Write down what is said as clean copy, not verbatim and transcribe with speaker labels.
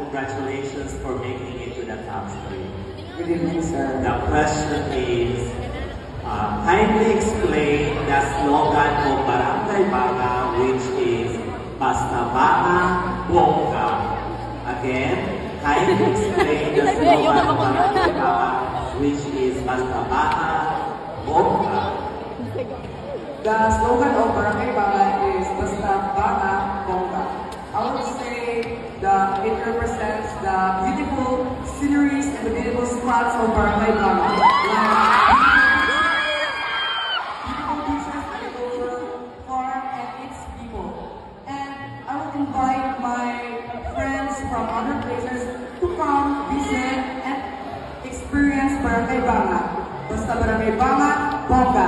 Speaker 1: congratulations for making it to the top 3.
Speaker 2: Good evening, sir.
Speaker 1: The question is, kindly explain the slogan of Barangay Banga, which is Basta Banga, Bongga. Again, kindly explain the slogan of Barangay Banga, which is Basta Banga, Bongga.
Speaker 2: The slogan of Barangay Banga is Basta Banga Bongga. I would say that it represents the beautiful sceneries and the beautiful spots of Barangay Banga. Beautiful beaches, agricultural farm, and its people. And I would invite my friends from other places to come visit and experience Barangay Banga. Basta Barangay Banga Bongga.